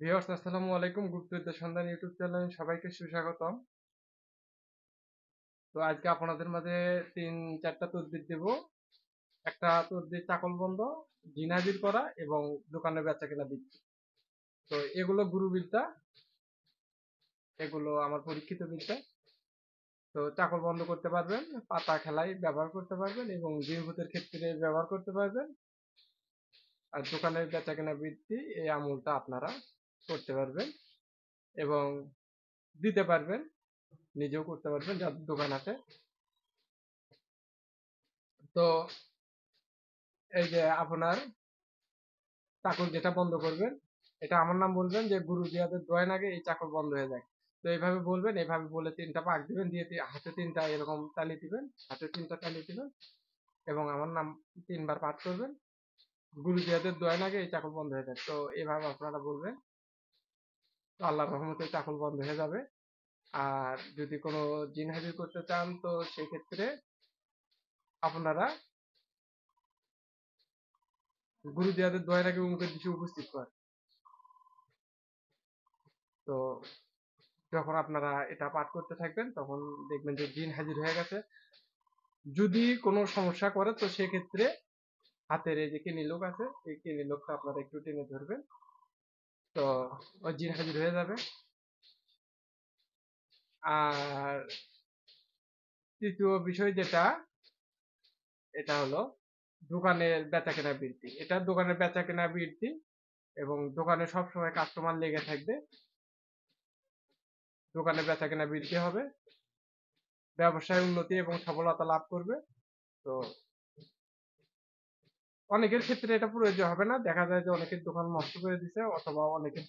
Viewers আসসালামু আলাইকুম। গুপ্তবিদ্যা সন্ধান ইউটিউব চ্যানেলে সবাইকে সুস্বাগতম। তো আজকে আপনাদের মাঝে ৩-৪টা তদবির দেব। একটা তদবির চাকল বন্ধ, জিন হাজির করা এবং দোকানে বেচাকেনা বৃদ্ধি। তো এগুলো গুরুবিদ্যা, এগুলো আমার পরীক্ষিত বিদ্যা। তো চাকল বন্ধ করতে পারবেন, পাতা খেলায় ব্যবহার করতে পারবেন এবং জিন ভূতের ক্ষেত্রে ব্যবহার করতে পারবেন। আর দোকানের বেচাকেনা বৃদ্ধি এই আমলটা আপনারা করতে পারবেন এবং দিতে পারবেন, নিজেও করতে পারবেন যাদের দোকান আছে। তো এই যে আপনার চাকর যেটা বন্ধ করবেন, এটা আমার নাম বলবেন যে গুরু জিহাদের দোয়ায় নাগে এই চাকর বন্ধ হয়ে যায়। তো এইভাবে বলবেন, এইভাবে বলে ৩টা পাক দিবেন, দিয়ে হাতে ৩টা এরকম তালি দিবেন, হাতে ৩টা তালি দিবেন এবং আমার নাম ৩ বার পাঠ করবেন। গুরু জিহাদের দোয়ায় নাগে এই চাকর বন্ধ হয়ে যায়। তো এভাবে আপনারা বলবেন, তো আল্লাহর রহমতে চাকর বন্ধ হয়ে যাবে। আর যদি কোনো জিন হাজির করতে চান তো সেক্ষেত্রে আপনারা গুরু জিহাদের দোয়ায় নাগে মুখের দিকে উপস্থিত করেন। তো যখন আপনারা এটা পাঠ করতে থাকবেন তখন দেখবেন যে জিন হাজির হয়ে গেছে। যদি কোনো সমস্যা করে তো সেক্ষেত্রে হাতের এই যে কিনি লোক আছে, এই কিনি লোকটা আপনারা একটু টেনে ধরবেন, তো ওই জিন হাজির হয়ে যাবে। আর তৃতীয় বিষয় যেটা, এটা হলো দোকানের বেচা কেনা বৃদ্ধি। এটা দোকানের বেচা কেনা বৃদ্ধি এবং দোকানে সবসময় কাস্টমার লেগে থাকবে, দোকানে বেচা কেনা বৃদ্ধি হবে, ব্যবসায় উন্নতি এবং সফলতা লাভ করবে। তো অনেকের ক্ষেত্রে এটা প্রযোজ্য হবে না, দেখা যায় যে অনেকের দোকান নষ্ট করে দিছে, অথবা অনেকের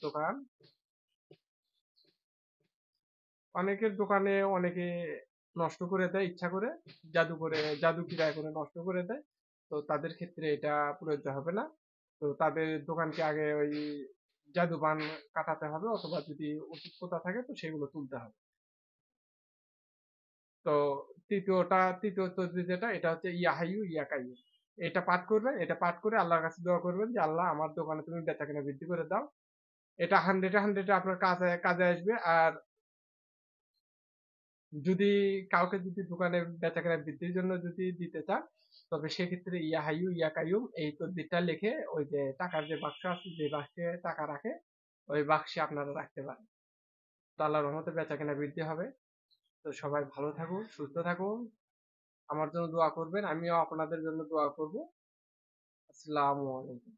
দোকানে অনেকে নষ্ট করে দেয় ইচ্ছা করে, জাদু কিরায় করে নষ্ট করে দেয়। তো তাদের ক্ষেত্রে এটা প্রযোজ্য হবে না। তো তাদের দোকানকে আগে ওই জাদু বান কাটাতে হবে, অথবা যদি ওষুধ পোতা থাকে তো সেগুলো তুলতে হবে। তো তৃতীয় তদবির যেটা, এটা হচ্ছে ইয়া হাইয়ু ইয়া কাইয়ুম। এটা পাঠ করবেন, এটা পাঠ করে আল্লাহর কাছে দোয়া করবেন যে আল্লাহ আমার দোকানে তুমি বেচাকেনা বৃদ্ধি করে দাও। এটা 100-এ আপনার কাজে কাজে আসবে। আর যদি কাউকে যদি দোকানে বেচাকেনা বৃদ্ধির জন্য যদি দিতে চান, তবে সেক্ষেত্রে ইয়া হাইয়ু ইয়া কাইয়ুম এই তদবিরটা লিখে ওই যে টাকার যে বাক্স আছে, যে বাক্সে টাকা রাখে, ওই বাক্সে আপনারা রাখতে পারেন। তো আল্লাহর রহমতে বেচাকেনা বৃদ্ধি হবে। তো সবাই ভালো থাকুন, সুস্থ থাকুন, আমার জন্য দোয়া করবেন, আমিও আপনাদের জন্য দোয়া করব। আসসালামু আলাইকুম।